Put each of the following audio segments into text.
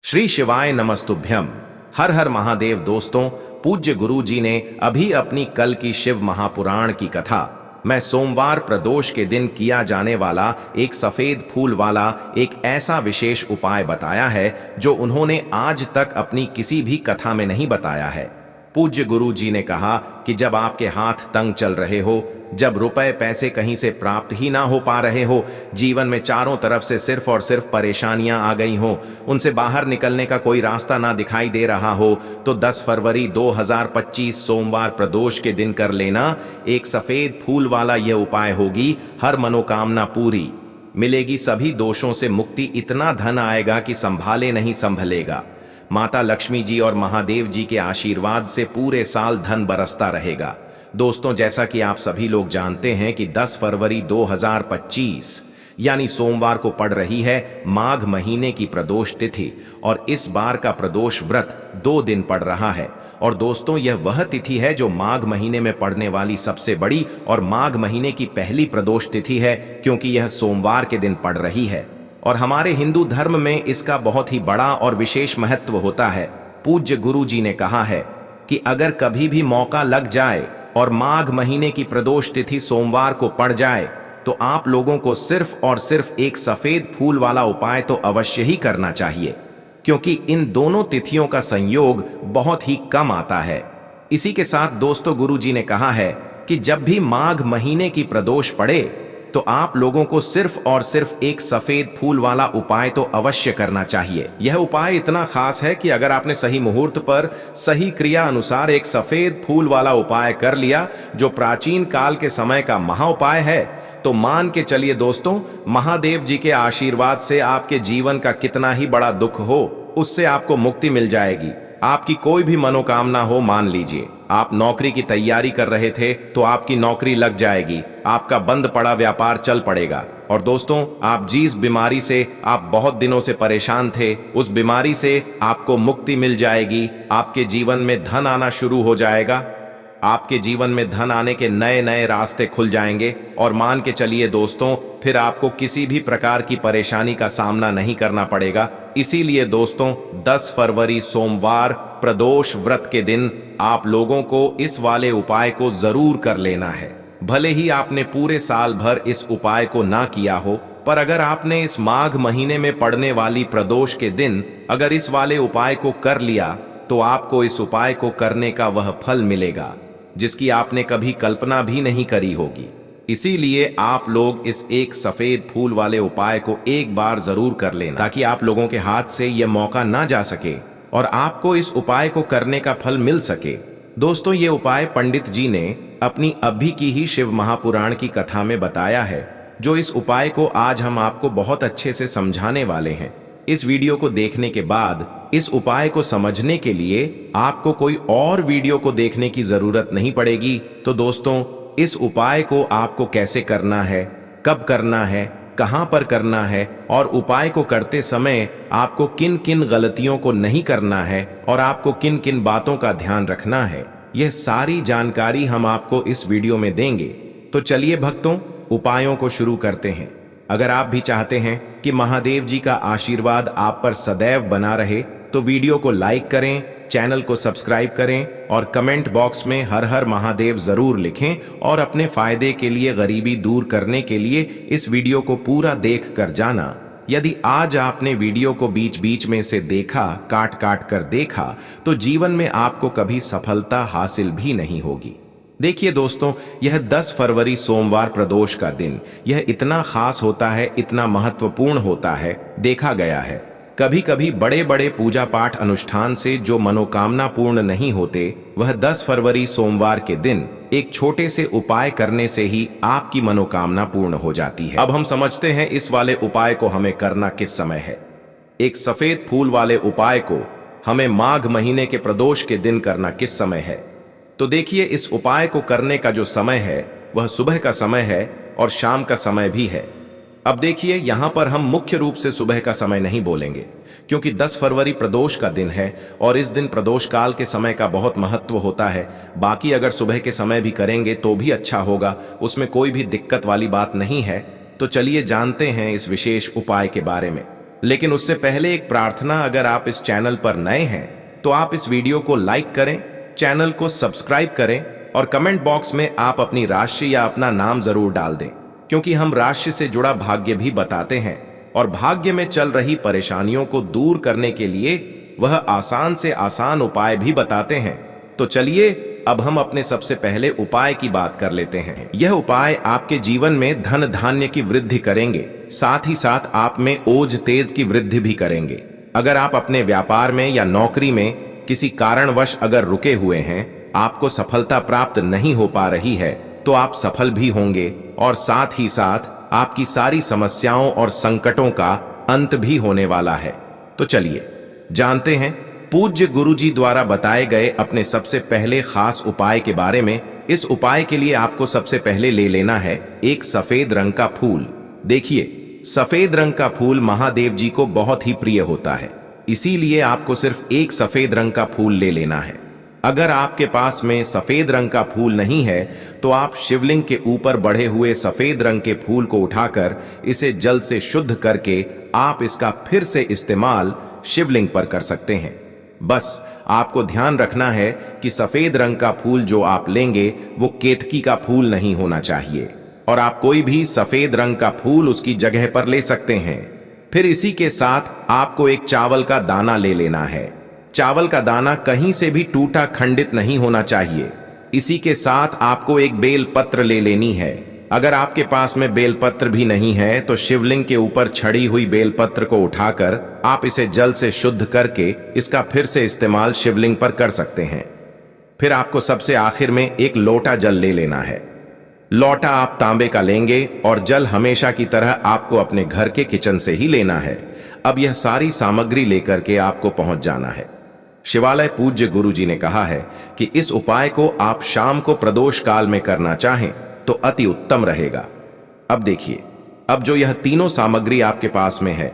श्री शिवाय नमस्तुभ्यम। हर हर महादेव। दोस्तों, पूज्य गुरु जी ने अभी अपनी कल की शिव महापुराण की कथा मैं सोमवार प्रदोष के दिन किया जाने वाला एक सफेद फूल वाला एक ऐसा विशेष उपाय बताया है जो उन्होंने आज तक अपनी किसी भी कथा में नहीं बताया है। पूज्य गुरु जी ने कहा कि जब आपके हाथ तंग चल रहे हो, जब रुपए पैसे कहीं से प्राप्त ही ना हो पा रहे हो, जीवन में चारों तरफ से सिर्फ और सिर्फ परेशानियां आ गई हो, उनसे बाहर निकलने का कोई रास्ता ना दिखाई दे रहा हो, तो 10 फरवरी 2025 सोमवार प्रदोष के दिन कर लेना एक सफेद फूल वाला यह उपाय। होगी हर मनोकामना पूरी, मिलेगी सभी दोषों से मुक्ति, इतना धन आएगा कि संभाले नहीं संभलेगा। माता लक्ष्मी जी और महादेव जी के आशीर्वाद से पूरे साल धन बरसता रहेगा। दोस्तों, जैसा कि आप सभी लोग जानते हैं कि 10 फरवरी 2025 यानी सोमवार को पड़ रही है माघ महीने की प्रदोष तिथि, और इस बार का प्रदोष व्रत 2 दिन पड़ रहा है। और दोस्तों, यह वह तिथि है जो माघ महीने में पड़ने वाली सबसे बड़ी और माघ महीने की पहली प्रदोष तिथि है, क्योंकि यह सोमवार के दिन पड़ रही है। और हमारे हिंदू धर्म में इसका बहुत ही बड़ा और विशेष महत्व होता है। पूज्य गुरु जी ने कहा है कि अगर कभी भी मौका लग जाए और माघ महीने की प्रदोष तिथि सोमवार को पड़ जाए, तो आप लोगों को सिर्फ और सिर्फ एक सफेद फूल वाला उपाय तो अवश्य ही करना चाहिए, क्योंकि इन दोनों तिथियों का संयोग बहुत ही कम आता है। इसी के साथ दोस्तों, गुरु जी ने कहा है कि जब भी माघ महीने की प्रदोष पड़े तो आप लोगों को सिर्फ और सिर्फ एक सफेद फूल वाला उपाय तो अवश्य करना चाहिए। यह उपाय इतना खास है कि अगर आपने सही मुहूर्त पर सही क्रिया अनुसार एक सफेद फूल वाला उपाय कर लिया, जो प्राचीन काल के समय का महा उपाय है, तो मान के चलिए दोस्तों, महादेव जी के आशीर्वाद से आपके जीवन का कितना ही बड़ा दुख हो, उससे आपको मुक्ति मिल जाएगी। आपकी कोई भी मनोकामना हो, मान लीजिए आप नौकरी की तैयारी कर रहे थे तो आपकी नौकरी लग जाएगी, आपका बंद पड़ा व्यापार चल पड़ेगा। और दोस्तों, आप जिस बीमारी से आप बहुत दिनों से परेशान थे, उस बीमारी से आपको मुक्ति मिल जाएगी। आपके जीवन में धन आना शुरू हो जाएगा, आपके जीवन में धन आने के नए नए रास्ते खुल जाएंगे। और मान के चलिए दोस्तों, फिर आपको किसी भी प्रकार की परेशानी का सामना नहीं करना पड़ेगा। इसीलिए दोस्तों, 10 फरवरी सोमवार प्रदोष व्रत के दिन आप लोगों को इस वाले उपाय को जरूर कर लेना है। भले ही आपने पूरे साल भर इस उपाय को ना किया हो, पर अगर आपने इस माघ महीने में पड़ने वाली प्रदोष के दिन अगर इस वाले उपाय को कर लिया, तो आपको इस उपाय को करने का वह फल मिलेगा जिसकी आपने कभी कल्पना भी नहीं करी होगी। इसीलिए आप लोग इस एक सफेद फूल वाले उपाय को एक बार जरूर कर लेना, ताकि आप लोगों के हाथ से यह मौका ना जा सके और आपको इस उपाय को करने का फल मिल सके। दोस्तों, ये उपाय पंडित जी ने अपनी अभी की ही शिव महापुराण की कथा में बताया है, जो इस उपाय को आज हम आपको बहुत अच्छे से समझाने वाले हैं। इस वीडियो को देखने के बाद इस उपाय को समझने के लिए आपको कोई और वीडियो को देखने की जरूरत नहीं पड़ेगी। तो दोस्तों, इस उपाय को आपको कैसे करना है, कब करना है, कहां पर करना है, और उपाय को करते समय आपको किन किन गलतियों को नहीं करना है और आपको किन किन बातों का ध्यान रखना है, यह सारी जानकारी हम आपको इस वीडियो में देंगे। तो चलिए भक्तों, उपायों को शुरू करते हैं। अगर आप भी चाहते हैं कि महादेव जी का आशीर्वाद आप पर सदैव बना रहे, तो वीडियो को लाइक करें, चैनल को सब्सक्राइब करें और कमेंट बॉक्स में हर हर महादेव जरूर लिखें। और अपने फायदे के लिए, गरीबी दूर करने के लिए इस वीडियो को पूरा देख कर जाना। यदि आज आपने वीडियो को बीच बीच में से देखा, काट काट कर देखा, तो जीवन में आपको कभी सफलता हासिल भी नहीं होगी। देखिए दोस्तों, यह 10 फरवरी सोमवार प्रदोष का दिन यह इतना खास होता है, इतना महत्वपूर्ण होता है। देखा गया है कभी कभी बड़े बड़े पूजा पाठ अनुष्ठान से जो मनोकामना पूर्ण नहीं होते, वह 10 फरवरी सोमवार के दिन एक छोटे से उपाय करने से ही आपकी मनोकामना पूर्ण हो जाती है। अब हम समझते हैं इस वाले उपाय को हमें करना किस समय है। एक सफेद फूल वाले उपाय को हमें माघ महीने के प्रदोष के दिन करना किस समय है। तो देखिए, इस उपाय को करने का जो समय है वह सुबह का समय है और शाम का समय भी है। अब देखिए, यहां पर हम मुख्य रूप से सुबह का समय नहीं बोलेंगे, क्योंकि 10 फरवरी प्रदोष का दिन है और इस दिन प्रदोष काल के समय का बहुत महत्व होता है। बाकी अगर सुबह के समय भी करेंगे तो भी अच्छा होगा, उसमें कोई भी दिक्कत वाली बात नहीं है। तो चलिए जानते हैं इस विशेष उपाय के बारे में। लेकिन उससे पहले एक प्रार्थना, अगर आप इस चैनल पर नए हैं तो आप इस वीडियो को लाइक करें, चैनल को सब्सक्राइब करें और कमेंट बॉक्स में आप अपनी राशि या अपना नाम जरूर डाल दें, क्योंकि हम राशि से जुड़ा भाग्य भी बताते हैं और भाग्य में चल रही परेशानियों को दूर करने के लिए वह आसान से आसान उपाय भी बताते हैं। तो चलिए अब हम अपने सबसे पहले उपाय की बात कर लेते हैं। यह उपाय आपके जीवन में धन धान्य की वृद्धि करेंगे, साथ ही साथ आप में ओज तेज की वृद्धि भी करेंगे। अगर आप अपने व्यापार में या नौकरी में किसी कारणवश अगर रुके हुए हैं, आपको सफलता प्राप्त नहीं हो पा रही है, तो आप सफल भी होंगे और साथ ही साथ आपकी सारी समस्याओं और संकटों का अंत भी होने वाला है। तो चलिए जानते हैं पूज्य गुरुजी द्वारा बताए गए अपने सबसे पहले खास उपाय के बारे में। इस उपाय के लिए आपको सबसे पहले ले लेना है एक सफेद रंग का फूल। देखिए, सफेद रंग का फूल महादेव जी को बहुत ही प्रिय होता है, इसीलिए आपको सिर्फ एक सफेद रंग का फूल ले लेना है। अगर आपके पास में सफेद रंग का फूल नहीं है तो आप शिवलिंग के ऊपर बढ़े हुए सफेद रंग के फूल को उठाकर इसे जल से शुद्ध करके आप इसका फिर से इस्तेमाल शिवलिंग पर कर सकते हैं। बस आपको ध्यान रखना है कि सफेद रंग का फूल जो आप लेंगे वो केतकी का फूल नहीं होना चाहिए, और आप कोई भी सफेद रंग का फूल उसकी जगह पर ले सकते हैं। फिर इसी के साथ आपको एक चावल का दाना ले लेना है। चावल का दाना कहीं से भी टूटा खंडित नहीं होना चाहिए। इसी के साथ आपको एक बेल पत्र ले लेनी है। अगर आपके पास में बेलपत्र भी नहीं है तो शिवलिंग के ऊपर छड़ी हुई बेलपत्र को उठाकर आप इसे जल से शुद्ध करके इसका फिर से इस्तेमाल शिवलिंग पर कर सकते हैं। फिर आपको सबसे आखिर में एक लोटा जल ले लेना है। लोटा आप तांबे का लेंगे और जल हमेशा की तरह आपको अपने घर के किचन से ही लेना है। अब यह सारी सामग्री लेकर के आपको पहुंच जाना है शिवालय। पूज्य गुरुजी ने कहा है कि इस उपाय को आप शाम को प्रदोष काल में करना चाहें तो अति उत्तम रहेगा। अब देखिए, अब जो यह तीनों सामग्री आपके पास में है,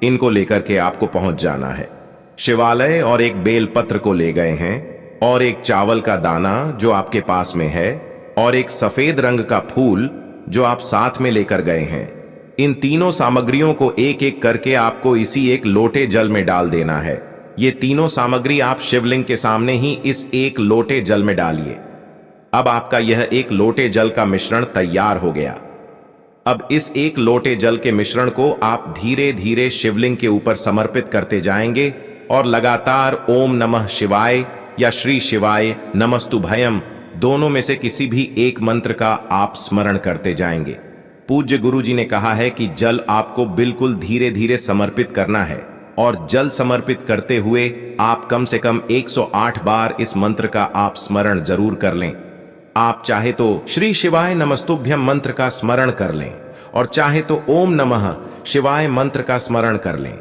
इनको लेकर के आपको पहुंच जाना है शिवालय, और एक बेल पत्र को ले गए हैं और एक चावल का दाना जो आपके पास में है और एक सफेद रंग का फूल जो आप साथ में लेकर गए हैं। इन तीनों सामग्रियों को एक एक करके आपको इसी एक लोटे जल में डाल देना है। ये तीनों सामग्री आप शिवलिंग के सामने ही इस एक लोटे जल में डालिए। अब आपका यह एक लोटे जल का मिश्रण तैयार हो गया। अब इस एक लोटे जल के मिश्रण को आप धीरे धीरे शिवलिंग के ऊपर समर्पित करते जाएंगे और लगातार ओम नमः शिवाय या श्री शिवाय नमस्तुभयम दोनों में से किसी भी एक मंत्र का आप स्मरण करते जाएंगे। पूज्य गुरुजी ने कहा है कि जल आपको बिल्कुल धीरे धीरे समर्पित करना है और जल समर्पित करते हुए आप कम से कम 108 बार इस मंत्र का आप स्मरण जरूर कर लें। आप चाहे तो श्री शिवाय नमस्तुभ्यम मंत्र का स्मरण कर लें और चाहे तो ओम नमः शिवाय मंत्र का स्मरण कर लें।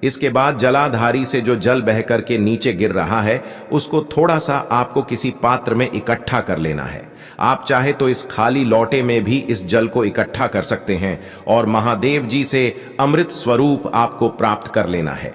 इसके बाद जलाधारी से जो जल बह करके नीचे गिर रहा है उसको थोड़ा सा आपको किसी पात्र में इकट्ठा कर लेना है। आप चाहे तो इस खाली लोटे में भी इस जल को इकट्ठा कर सकते हैं और महादेव जी से अमृत स्वरूप आपको प्राप्त कर लेना है।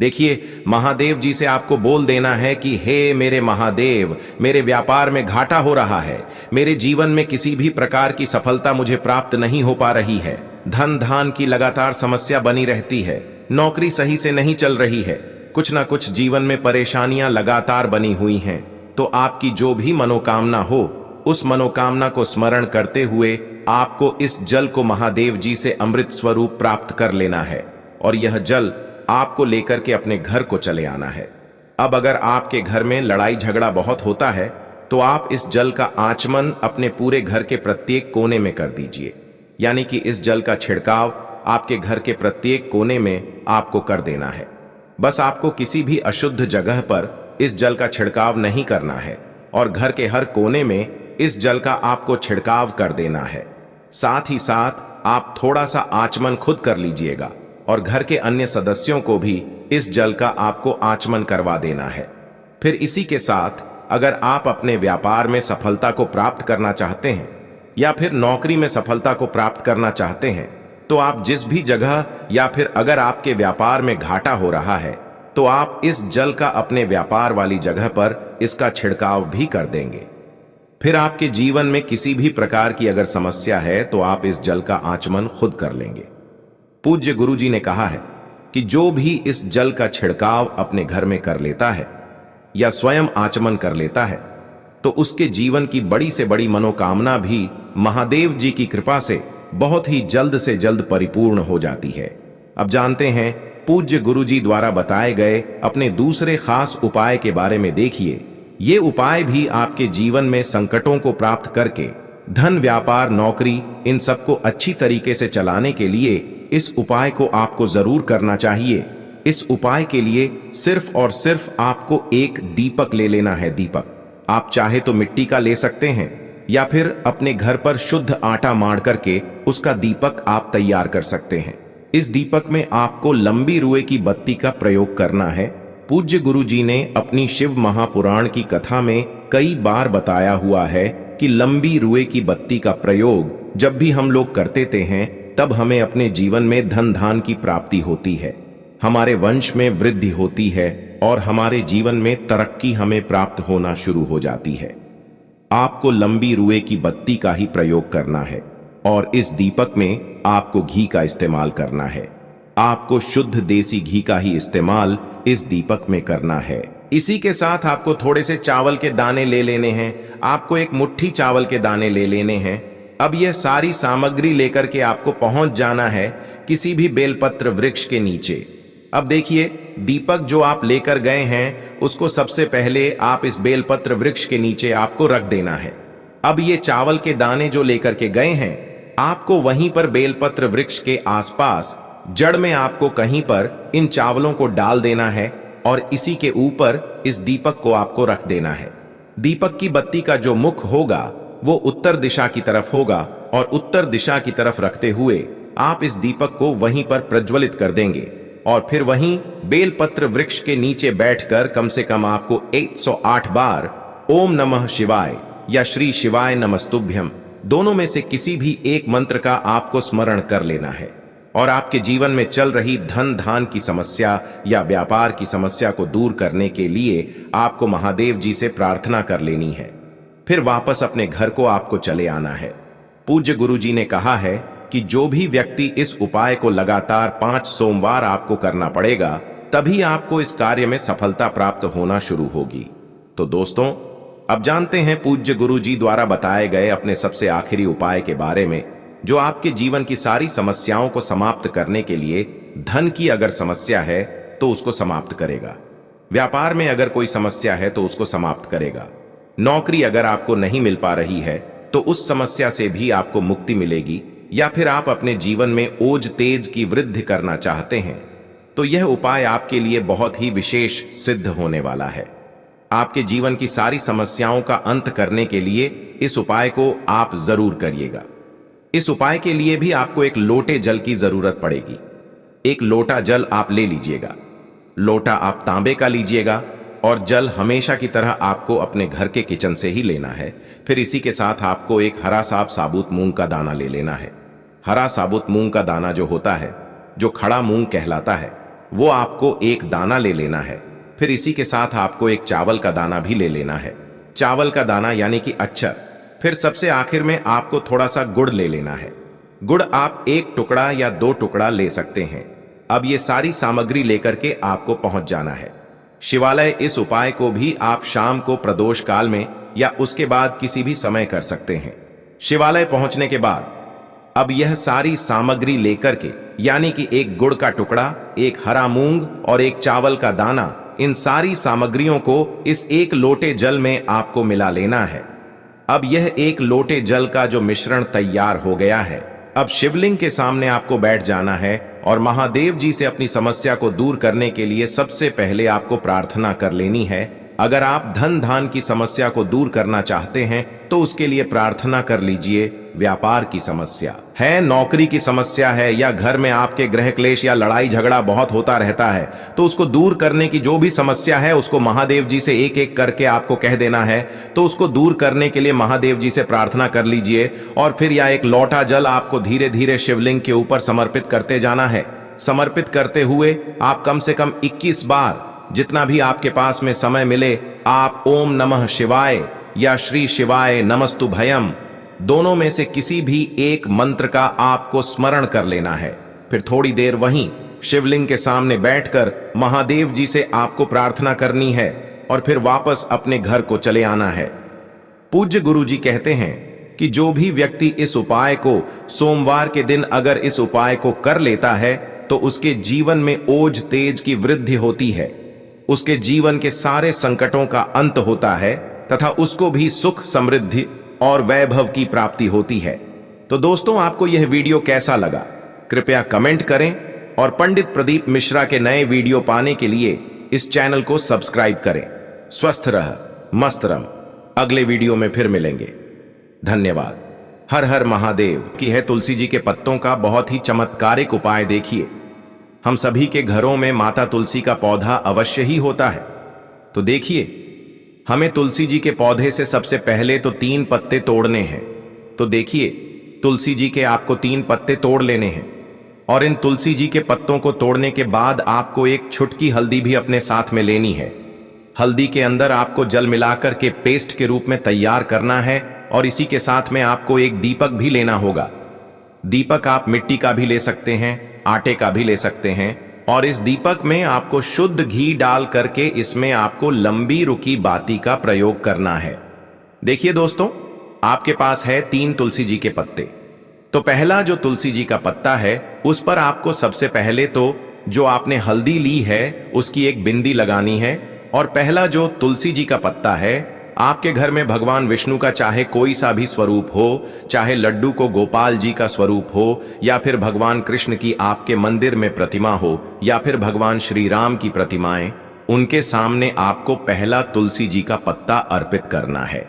देखिए, महादेव जी से आपको बोल देना है कि हे मेरे महादेव, मेरे व्यापार में घाटा हो रहा है, मेरे जीवन में किसी भी प्रकार की सफलता मुझे प्राप्त नहीं हो पा रही है, धन धान की लगातार समस्या बनी रहती है, नौकरी सही से नहीं चल रही है, कुछ ना कुछ जीवन में परेशानियां लगातार बनी हुई हैं। तो आपकी जो भी मनोकामना हो उस मनोकामना को स्मरण करते हुए आपको इस जल को महादेव जी से अमृत स्वरूप प्राप्त कर लेना है और यह जल आपको लेकर के अपने घर को चले आना है। अब अगर आपके घर में लड़ाई झगड़ा बहुत होता है तो आप इस जल का आचमन अपने पूरे घर के प्रत्येक कोने में कर दीजिए, यानी कि इस जल का छिड़काव आपके घर के प्रत्येक कोने में आपको कर देना है। बस आपको किसी भी अशुद्ध जगह पर इस जल का छिड़काव नहीं करना है और घर के हर कोने में इस जल का आपको छिड़काव कर देना है। साथ ही साथ आप थोड़ा सा आचमन खुद कर लीजिएगा और घर के अन्य सदस्यों को भी इस जल का आपको आचमन करवा देना है। फिर इसी के साथ अगर आप अपने व्यापार में सफलता को प्राप्त करना चाहते हैं या फिर नौकरी में सफलता को प्राप्त करना चाहते हैं तो आप जिस भी जगह या फिर अगर आपके व्यापार में घाटा हो रहा है तो आप इस जल का अपने व्यापार वाली जगह पर इसका छिड़काव भी कर देंगे। फिर आपके जीवन में किसी भी प्रकार की अगर समस्या है तो आप इस जल का आचमन खुद कर लेंगे। पूज्य गुरुजी ने कहा है कि जो भी इस जल का छिड़काव अपने घर में कर लेता है या स्वयं आचमन कर लेता है तो उसके जीवन की बड़ी से बड़ी मनोकामना भी महादेव जी की कृपा से बहुत ही जल्द से जल्द परिपूर्ण हो जाती है। अब जानते हैं पूज्य गुरु जी द्वारा बताए गए अपने दूसरे खास उपाय के बारे में। देखिए, ये उपाय भी आपके जीवन में संकटों को प्राप्त करके धन, व्यापार, नौकरी, इन सबको अच्छी तरीके से चलाने के लिए इस उपाय को आपको जरूर करना चाहिए। इस उपाय के लिए सिर्फ और सिर्फ आपको एक दीपक ले लेना है। दीपक आप चाहे तो मिट्टी का ले सकते हैं या फिर अपने घर पर शुद्ध आटा माड़ करके उसका दीपक आप तैयार कर सकते हैं। इस दीपक में आपको लंबी रुए की बत्ती का प्रयोग करना है। पूज्य गुरु जी ने अपनी शिव महापुराण की कथा में कई बार बताया हुआ है कि लंबी रुए की बत्ती का प्रयोग जब भी हम लोग करते हैं तब हमें अपने जीवन में धन धान की प्राप्ति होती है, हमारे वंश में वृद्धि होती है और हमारे जीवन में तरक्की हमें प्राप्त होना शुरू हो जाती है। आपको लंबी रुए की बत्ती का ही प्रयोग करना है और इस दीपक में आपको घी का इस्तेमाल करना है। आपको शुद्ध देसी घी का ही इस्तेमाल इस दीपक में करना है। इसी के साथ आपको थोड़े से चावल के दाने ले लेने हैं। आपको एक मुट्ठी चावल के दाने ले लेने हैं। अब यह सारी सामग्री लेकर के आपको पहुंच जाना है किसी भी बेलपत्र वृक्ष के नीचे। अब देखिए, दीपक जो आप लेकर गए हैं उसको सबसे पहले आप इस बेलपत्र वृक्ष के नीचे आपको रख देना है। अब ये चावल के दाने जो लेकर के गए हैं आपको वहीं पर बेलपत्र वृक्ष के आसपास जड़ में आपको कहीं पर इन चावलों को डाल देना है और इसी के ऊपर इस दीपक को आपको रख देना है। दीपक की बत्ती का जो मुख होगा वो उत्तर दिशा की तरफ होगा और उत्तर दिशा की तरफ रखते हुए आप इस दीपक को वहीं पर प्रज्वलित कर देंगे और फिर वहीं बेलपत्र वृक्ष के नीचे बैठकर कम से कम आपको 108 बार ओम नमः शिवाय या श्री शिवाय नमस्तुभ्यम दोनों में से किसी भी एक मंत्र का आपको स्मरण कर लेना है और आपके जीवन में चल रही धन धान की समस्या या व्यापार की समस्या को दूर करने के लिए आपको महादेव जी से प्रार्थना कर लेनी है। फिर वापस अपने घर को आपको चले आना है। पूज्य गुरु जी ने कहा है कि जो भी व्यक्ति इस उपाय को लगातार 5 सोमवार आपको करना पड़ेगा तभी आपको इस कार्य में सफलता प्राप्त होना शुरू होगी। तो दोस्तों, अब जानते हैं पूज्य गुरु जी द्वारा बताए गए अपने सबसे आखिरी उपाय के बारे में जो आपके जीवन की सारी समस्याओं को समाप्त करने के लिए, धन की अगर समस्या है तो उसको समाप्त करेगा, व्यापार में अगर कोई समस्या है तो उसको समाप्त करेगा, नौकरी अगर आपको नहीं मिल पा रही है तो उस समस्या से भी आपको मुक्ति मिलेगी, या फिर आप अपने जीवन में ओज तेज की वृद्धि करना चाहते हैं तो यह उपाय आपके लिए बहुत ही विशेष सिद्ध होने वाला है। आपके जीवन की सारी समस्याओं का अंत करने के लिए इस उपाय को आप जरूर करिएगा। इस उपाय के लिए भी आपको एक लोटे जल की जरूरत पड़ेगी। एक लोटा जल आप ले लीजिएगा। लोटा आप तांबे का लीजिएगा और जल हमेशा की तरह आपको अपने घर के किचन से ही लेना है। फिर इसी के साथ आपको एक हरा साबुत मूंग का दाना ले लेना है। हरा साबुत मूंग का दाना जो होता है, जो खड़ा मूंग कहलाता है, वो आपको एक दाना ले लेना है। फिर इसी के साथ आपको एक चावल का दाना भी ले लेना है। चावल का दाना यानी कि अक्षर। फिर सबसे आखिर में आपको थोड़ा सा गुड़ ले लेना है। गुड़ आप 1 टुकड़ा या 2 टुकड़ा ले सकते हैं। अब ये सारी सामग्री लेकर के आपको पहुंच जाना है शिवालय। इस उपाय को भी आप शाम को प्रदोष काल में या उसके बाद किसी भी समय कर सकते हैं। शिवालय पहुंचने के बाद अब यह सारी सामग्री लेकर के, यानी कि एक गुड़ का टुकड़ा, एक हरा मूंग और एक चावल का दाना, इन सारी सामग्रियों को इस एक लोटे जल में आपको मिला लेना है। अब यह एक लोटे जल का जो मिश्रण तैयार हो गया है, अब शिवलिंग के सामने आपको बैठ जाना है और महादेव जी से अपनी समस्या को दूर करने के लिए सबसे पहले आपको प्रार्थना कर लेनी है। अगर आप धन धान की समस्या को दूर करना चाहते हैं तो उसके लिए प्रार्थना कर लीजिए। व्यापार की समस्या है, नौकरी की समस्या है, या घर में आपके गृह क्लेश या लड़ाई झगड़ा बहुत होता रहता है, तो उसको दूर करने की जो भी समस्या है उसको महादेव जी से एक एक करके आपको कह देना है। तो उसको दूर करने के लिए महादेव जी से प्रार्थना कर लीजिए और फिर यह एक लोटा जल आपको धीरे धीरे शिवलिंग के ऊपर समर्पित करते जाना है। समर्पित करते हुए आप कम से कम 21 बार, जितना भी आपके पास में समय मिले, आप ओम नमः शिवाय या श्री शिवाय नमस्तुभयम दोनों में से किसी भी एक मंत्र का आपको स्मरण कर लेना है। फिर थोड़ी देर वहीं शिवलिंग के सामने बैठकर महादेव जी से आपको प्रार्थना करनी है और फिर वापस अपने घर को चले आना है। पूज्य गुरु जी कहते हैं कि जो भी व्यक्ति इस उपाय को सोमवार के दिन अगर इस उपाय को कर लेता है तो उसके जीवन में ओज तेज की वृद्धि होती है, उसके जीवन के सारे संकटों का अंत होता है तथा उसको भी सुख, समृद्धि और वैभव की प्राप्ति होती है। तो दोस्तों, आपको यह वीडियो कैसा लगा कृपया कमेंट करें और पंडित प्रदीप मिश्रा के नए वीडियो पाने के लिए इस चैनल को सब्सक्राइब करें। स्वस्थ रह, मस्त रम। अगले वीडियो में फिर मिलेंगे। धन्यवाद। हर हर महादेव की है। तुलसी जी के पत्तों का बहुत ही चमत्कारिक उपाय देखिए। हम सभी के घरों में माता तुलसी का पौधा अवश्य ही होता है। तो देखिए, हमें तुलसी जी के पौधे से सबसे पहले तो 3 पत्ते तोड़ने हैं। तो देखिए, तुलसी जी के आपको 3 पत्ते तोड़ लेने हैं और इन तुलसी जी के पत्तों को तोड़ने के बाद आपको एक छुटकी हल्दी भी अपने साथ में लेनी है। हल्दी के अंदर आपको जल मिलाकर के पेस्ट के रूप में तैयार करना है और इसी के साथ में आपको एक दीपक भी लेना होगा। दीपक आप मिट्टी का भी ले सकते हैं, आटे का भी ले सकते हैं और इस दीपक में आपको शुद्ध घी डाल करके इसमें आपको लंबी रुकी बाती का प्रयोग करना है। देखिए दोस्तों, आपके पास है 3 तुलसी जी के पत्ते। तो पहला जो तुलसी जी का पत्ता है उस पर आपको सबसे पहले तो जो आपने हल्दी ली है उसकी एक बिंदी लगानी है और पहला जो तुलसी जी का पत्ता है, आपके घर में भगवान विष्णु का चाहे कोई सा भी स्वरूप हो, चाहे लड्डू को गोपाल जी का स्वरूप हो या फिर भगवान कृष्ण की आपके मंदिर में प्रतिमा हो या फिर भगवान श्री राम की प्रतिमाएं, उनके सामने आपको पहला तुलसी जी का पत्ता अर्पित करना है।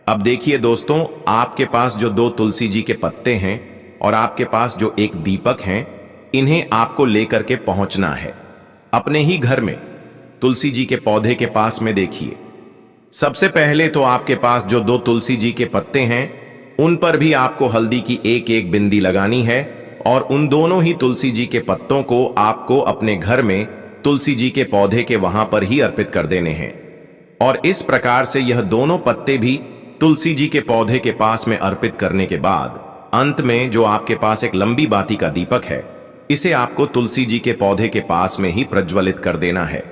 अब देखिए दोस्तों, आपके पास जो 2 तुलसी जी के पत्ते हैं और आपके पास जो एक दीपक हैं, इन्हें आपको लेकर के पहुंचना है अपने ही घर में तुलसी जी के पौधे के पास में। देखिए, सबसे पहले तो आपके पास जो 2 तुलसी जी के पत्ते हैं उन पर भी आपको हल्दी की एक एक बिंदी लगानी है और उन दोनों ही तुलसी जी के पत्तों को आपको अपने घर में तुलसी जी के पौधे के वहां पर ही अर्पित कर देने हैं। और इस प्रकार से यह दोनों पत्ते भी तुलसी जी के पौधे के पास में अर्पित करने के बाद अंत में जो आपके पास एक लंबी बाती का दीपक है, इसे आपको तुलसी जी के पौधे के पास में ही प्रज्वलित कर देना है।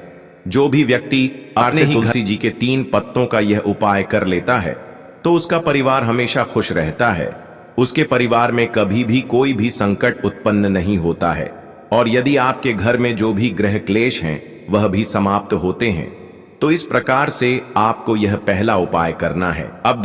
जो भी व्यक्ति अपने ही तुलसी जी के 3 पत्तों का यह उपाय कर लेता है तो उसका परिवार हमेशा खुश रहता है, उसके परिवार में कभी भी कोई भी संकट उत्पन्न नहीं होता है और यदि आपके घर में जो भी ग्रह क्लेश हैं वह भी समाप्त होते हैं। तो इस प्रकार से आपको यह पहला उपाय करना है। अब